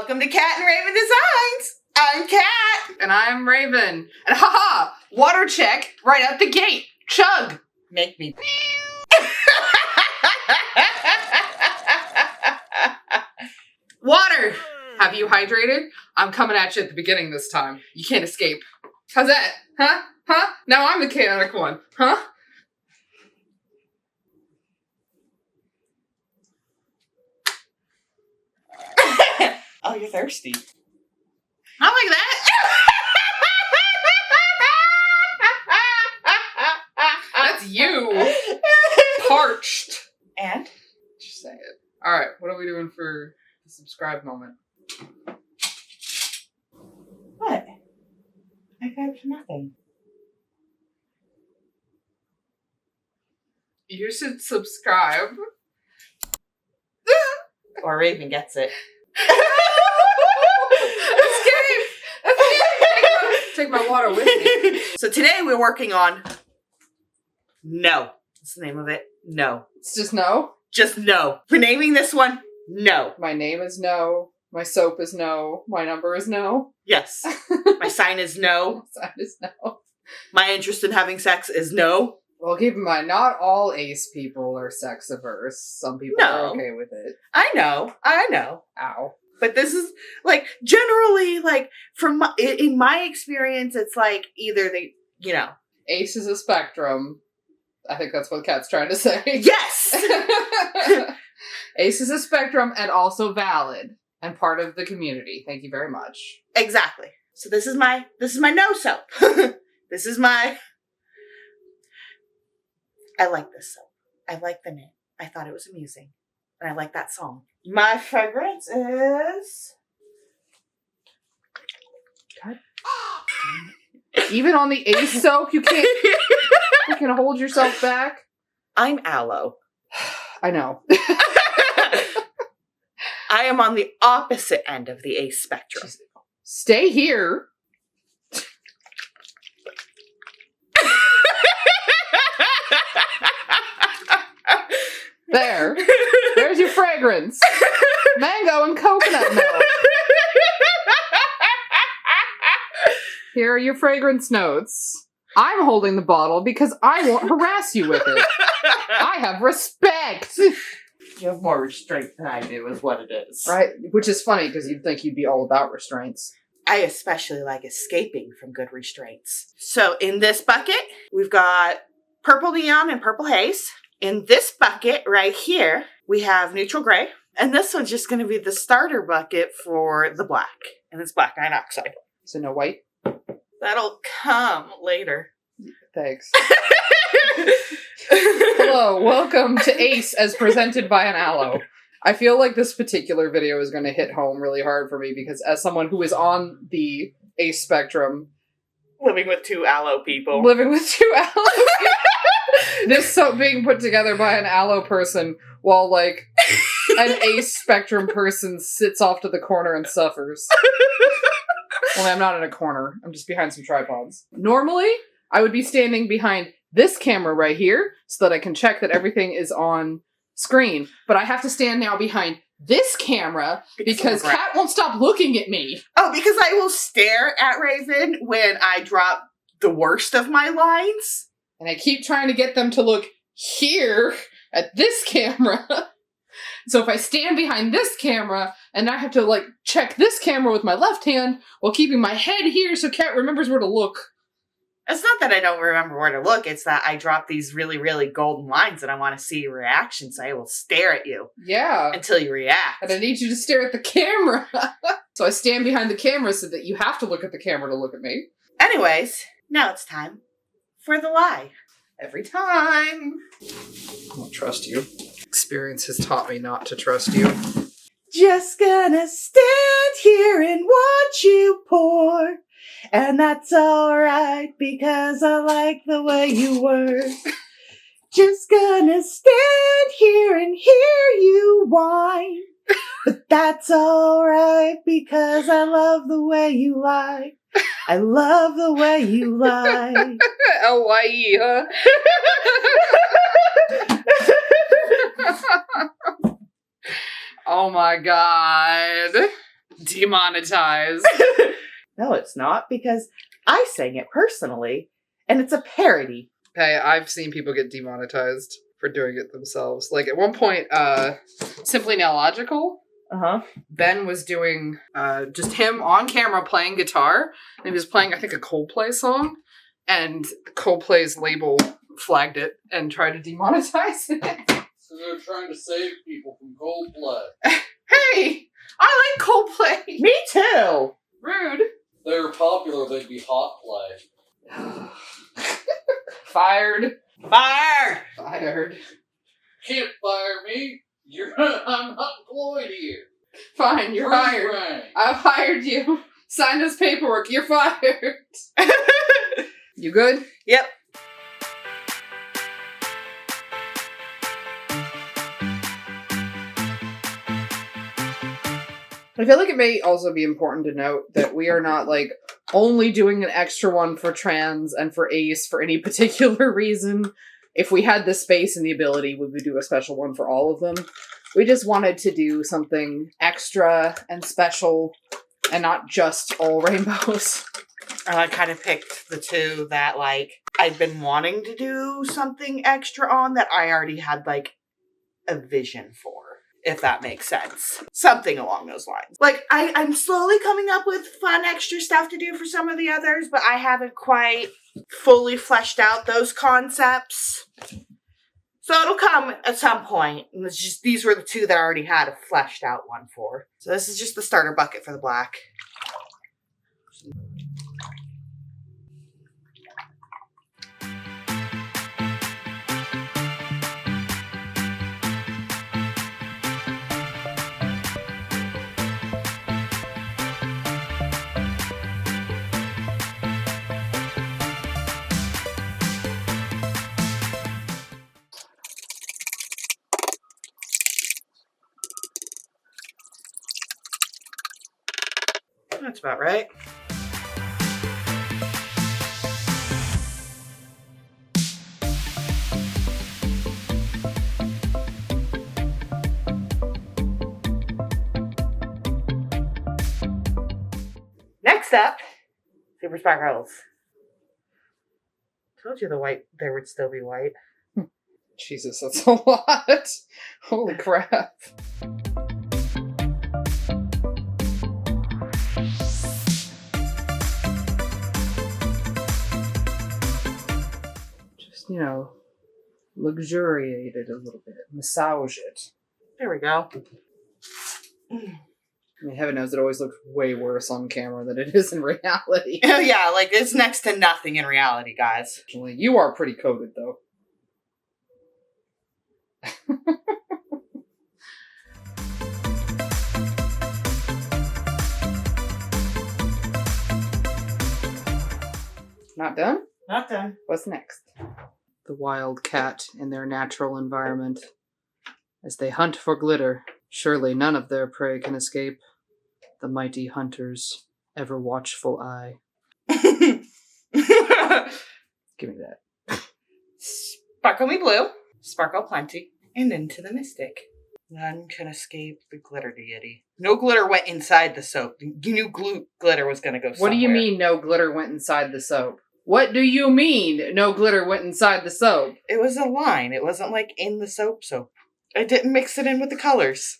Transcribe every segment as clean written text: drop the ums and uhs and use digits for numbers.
Welcome to Cat and Raven Designs. I'm Cat. And I'm Raven. And haha, water check right out the gate. Chug. Make me. Water. Have you hydrated? I'm coming at you at the beginning this time. You can't escape. How's that? Huh? Huh? Now I'm the chaotic one. Huh? Oh, you're thirsty. I like that. That's you. Parched. And? Just say it. All right. What are we doing for the subscribe moment? What? I got nothing. You should subscribe. Or Raven gets it. Escape! Take my water with me. So today we're working on No. That's the name of it. No. It's just no. Just no. We're naming this one No. My name is no. My soap is no. My number is no. Yes. My sign is no. Sign is no. My interest in having sex is no. Well, keep in mind, not all ace people are sex averse. Some people are okay with it. I know. Ow. But this is, like, generally, like, in my experience, it's like either they, you know. Ace is a spectrum. I think that's what Kat's trying to say. Yes! Ace is a spectrum and also valid and part of the community. Thank you very much. Exactly. So this is my no soap. This is my... I like this soap. I like the name. I thought it was amusing. And I like that song. My fragrance is... God. Even on the Ace soap, you can't hold yourself back? I'm allo. I know. I am on the opposite end of the Ace spectrum. Stay here. There's your fragrance. Mango and coconut milk. Here are your fragrance notes. I'm holding the bottle because I won't harass you with it. I have respect. You have more restraint than I do, is what it is. Right? Which is funny because you'd think you'd be all about restraints. I especially like escaping from good restraints. So in this bucket, we've got purple neon and purple haze. In this bucket right here, we have neutral gray. And this one's just going to be the starter bucket for the black. And it's black iron oxide. So no white? That'll come later. Thanks. Hello, welcome to Ace as presented by an allo. I feel like this particular video is going to hit home really hard for me because as someone who is on the Ace spectrum... Living with two allo people. This soap being put together by an allo person while, like, an Ace spectrum person sits off to the corner and suffers. Well, I'm not in a corner. I'm just behind some tripods. Normally, I would be standing behind this camera right here so that I can check that everything is on screen. But I have to stand now behind this camera because Kat won't stop looking at me. Oh, because I will stare at Raven when I drop the worst of my lines. And I keep trying to get them to look here at this camera. So if I stand behind this camera and I have to, like, check this camera with my left hand while keeping my head here so Kat remembers where to look. It's not that I don't remember where to look. It's that I drop these really, really golden lines and I want to see your reaction, so I will stare at you. Yeah. Until you react. And I need you to stare at the camera. So I stand behind the camera so that you have to look at the camera to look at me. Anyways, now it's time for the lie. Every time. I don't trust you. Experience has taught me not to trust you. Just gonna stand here and watch you pour. And that's alright because I like the way you work. Just gonna stand here and hear you whine. But that's alright because I love the way you lie. I love the way you lie. Hawaii, huh? Oh my god. demonetized. No, it's not, because I sang it personally, and it's a parody. Hey, I've seen people get demonetized for doing it themselves. Like, at one point, Simply Nailogical, Ben was doing just him on camera playing guitar, and he was playing, I think, a Coldplay song, and Coldplay's label flagged it and tried to demonetize it. So they're trying to save people from Coldplay. Hey! I like Coldplay! Me too! Rude. If they were popular, they'd be hot play. Fired. Fired! Fired. Can't fire me. I'm not employed here. Fine, you're hired. Right. I've hired you. Sign this paperwork. You're fired. You good? Yep. I feel like it may also be important to note that we are not, like, only doing an extra one for trans and for ace for any particular reason. If we had the space and the ability, we would do a special one for all of them. We just wanted to do something extra and special and not just all rainbows. I kind of picked the two that, like, I'd been wanting to do something extra on that I already had, like, a vision for. If that makes sense. Something along those lines. Like, I'm slowly coming up with fun extra stuff to do for some of the others, but I haven't quite fully fleshed out those concepts. So it'll come at some point. And it's just, these were the two that I already had a fleshed out one for. So this is just the starter bucket for the black. That's about right. Next up, Super Sparkles. Told you the white there would still be white. Jesus, that's a lot. Holy crap. Just, you know, luxuriate it a little bit. Massage it. There we go. I mean, heaven knows it always looks way worse on camera than it is in reality. Oh yeah, like it's next to nothing in reality, guys. You are pretty coated, though. Not done? Not done. What's next? The wild cat in their natural environment. As they hunt for glitter, surely none of their prey can escape the mighty hunter's ever watchful eye. Give me that. Sparkle me blue, sparkle plenty, and into the mystic. None can escape the glitter deity. No glitter went inside the soap. You knew glitter was going to go somewhere. What do you mean no glitter went inside the soap? What do you mean no glitter went inside the soap? It was a line. It wasn't like in the soap. I didn't mix it in with the colors.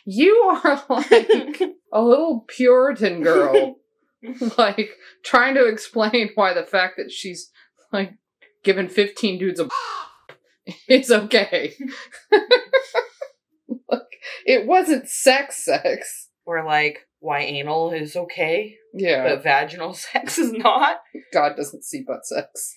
You are like a little Puritan girl. Like, trying to explain why the fact that she's, like, given 15 dudes a is okay. Like, it wasn't sex. Or, like, why anal is okay, Yeah. but vaginal sex is not. God doesn't see butt sex.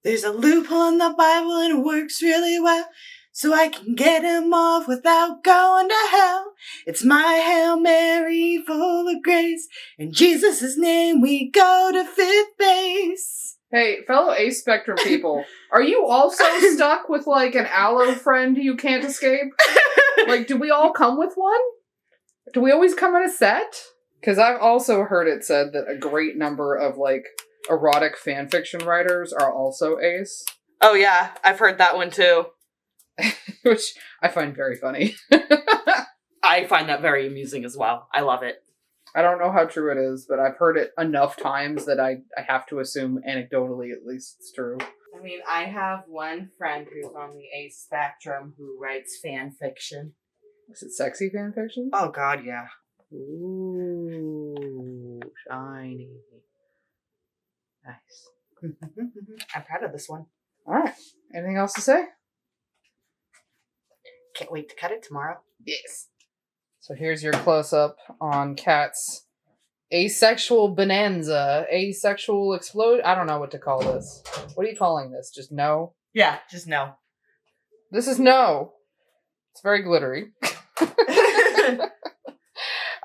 There's a loophole in the Bible and it works really well, so I can get him off without going to hell. It's my Hail Mary full of grace. In Jesus' name we go to fifth base. Hey, fellow Ace Spectrum people, are you also stuck with, like, an allo friend you can't escape? Like, do we all come with one? Do we always come in a set? Because I've also heard it said that a great number of, like, erotic fanfiction writers are also Ace. Oh yeah, I've heard that one too. Which I find very funny. I find that very amusing as well. I love it. I don't know how true it is, but I've heard it enough times that I have to assume anecdotally at least it's true. I mean, I have one friend who's on the A spectrum who writes fan fiction. Is it sexy fan fiction? Oh, God, yeah. Ooh, shiny. Nice. I'm proud of this one. All right. Anything else to say? Can't wait to cut it tomorrow. Yes. So here's your close-up on Kat's asexual bonanza. Asexual explode? I don't know what to call this. What are you calling this? Just no? Yeah, just no. This is no. It's very glittery.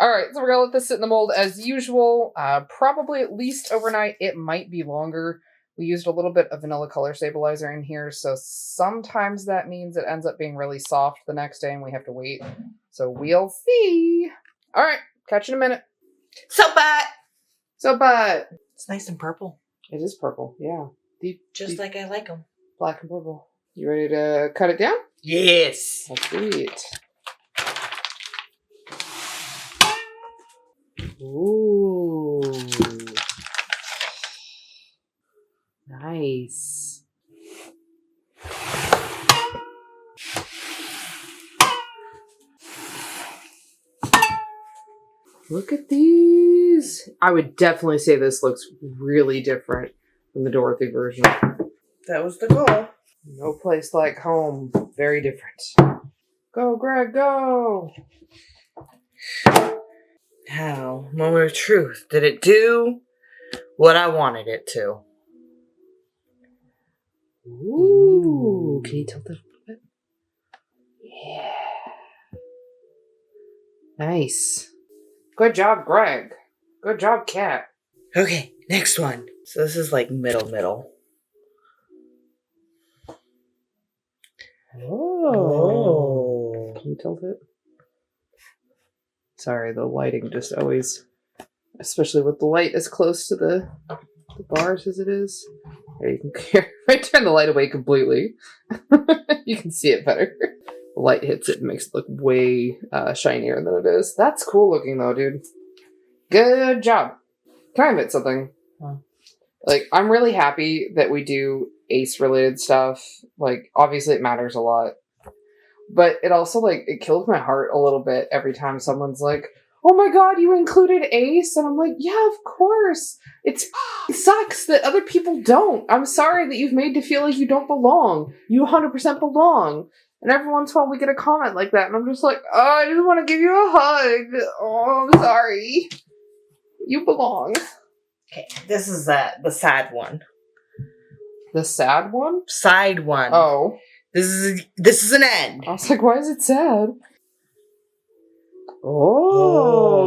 Alright, so we're going to let this sit in the mold as usual. Probably at least overnight. It might be longer. We used a little bit of vanilla color stabilizer in here, so sometimes that means it ends up being really soft the next day and we have to wait. So we'll see. Alright, catch you in a minute. Soap butt! It's nice and purple. It is purple, yeah. Deep, Like I like them. black and purple. You ready to cut it down? Yes. Let's do it. Ooh. Nice. Look at these. I would definitely say this looks really different from the Dorothy version. That was the goal. No place like home. Very different. Go, Greg, go! How, moment of truth, did it do what I wanted it to? Ooh. Can you tilt it a little bit? Yeah. Nice. Good job, Greg. Good job, Kat. Okay, next one. So this is like middle. Oh. Can you tilt it? Sorry, the lighting just always, especially with the light as close to the bars as it is. There you can if I turn the light away completely, you can see it better. The light hits it and makes it look way shinier than it is. That's cool looking though, dude. Good job. Can I admit something? Huh. Like, I'm really happy that we do Ace related stuff. Like, obviously it matters a lot. But it also, like, it kills my heart a little bit every time someone's like, oh my god, you included Ace? And I'm like, yeah, of course. It sucks that other people don't. I'm sorry that you've made to feel like you don't belong. You 100% belong. And every once in a while we get a comment like that, and I'm just like, oh, I just want to give you a hug. Oh, I'm sorry. You belong. Okay, this is the sad one. The sad one? Side one. Oh. This is an end. I was like, why is it sad? Oh.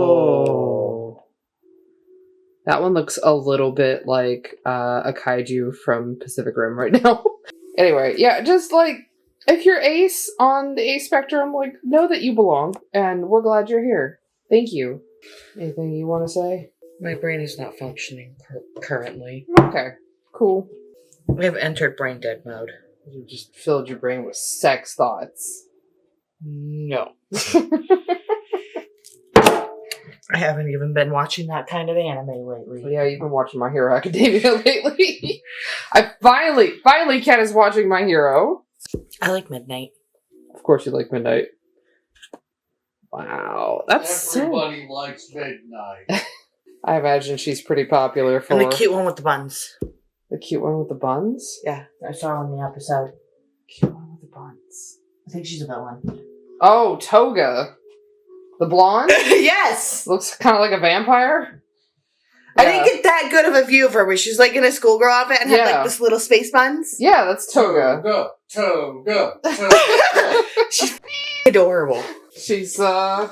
That one looks a little bit like a kaiju from Pacific Rim right now. Anyway, yeah, just like, if you're Ace on the Ace spectrum, like, know that you belong, and we're glad you're here. Thank you. Anything you want to say? My brain is not functioning currently. Okay, cool. We have entered brain dead mode. You just filled your brain with sex thoughts. No. I haven't even been watching that kind of anime lately. Well, yeah, you've been watching My Hero Academia lately. I finally, Kat is watching My Hero. I like Midnight. Of course you like Midnight. Wow, that's Everybody likes Midnight. I imagine she's pretty popular for... And the cute one with the buns. The cute one with the buns? Yeah, I saw her in the episode. Cute one with the buns. I think she's a villain. Oh, Toga. The blonde? Yes! Looks kind of like a vampire. I didn't get that good of a view of her where she's like in a schoolgirl outfit and had like this little space buns. Yeah, that's Toga. Toga. She's adorable. She's a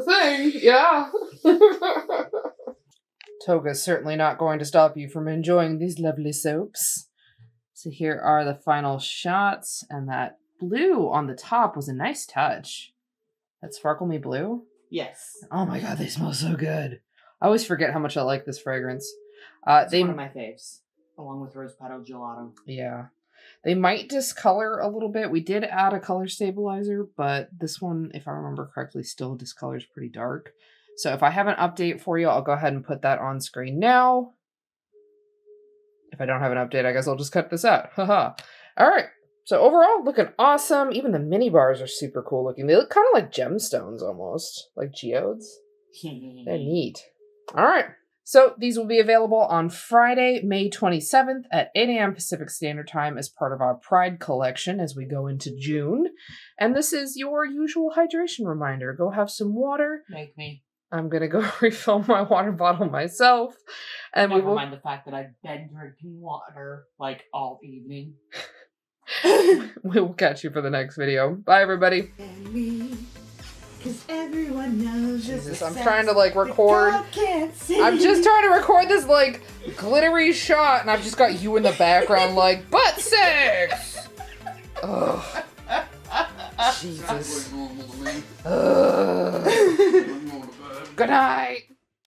thing, yeah. Toga's certainly not going to stop you from enjoying these lovely soaps. So here are the final shots, and that blue on the top was a nice touch. That Sparkle Me Blue? Yes. Oh my god, they smell so good. I always forget how much I like this fragrance. It's one of my faves, along with Rose Petal Gelato. Yeah. They might discolor a little bit. We did add a color stabilizer, but this one, if I remember correctly, still discolors pretty dark. So if I have an update for you, I'll go ahead and put that on screen now. If I don't have an update, I guess I'll just cut this out. Haha. All right. So overall, looking awesome. Even the mini bars are super cool looking. They look kind of like gemstones almost, like geodes. They're neat. All right. So these will be available on Friday, May 27th at 8 a.m. Pacific Standard Time as part of our Pride collection as we go into June. And this is your usual hydration reminder. Go have some water. Make me. I'm going to go refill my water bottle myself. And Never we will mind the fact that I've been drinking water like all evening. we will catch you for the next video. Bye, everybody. Because everyone knows Jesus, I'm trying to like record. I'm just trying to record this like glittery shot, and I've just got you in the background like butt sex. Ugh. Jesus. Ugh. Good night.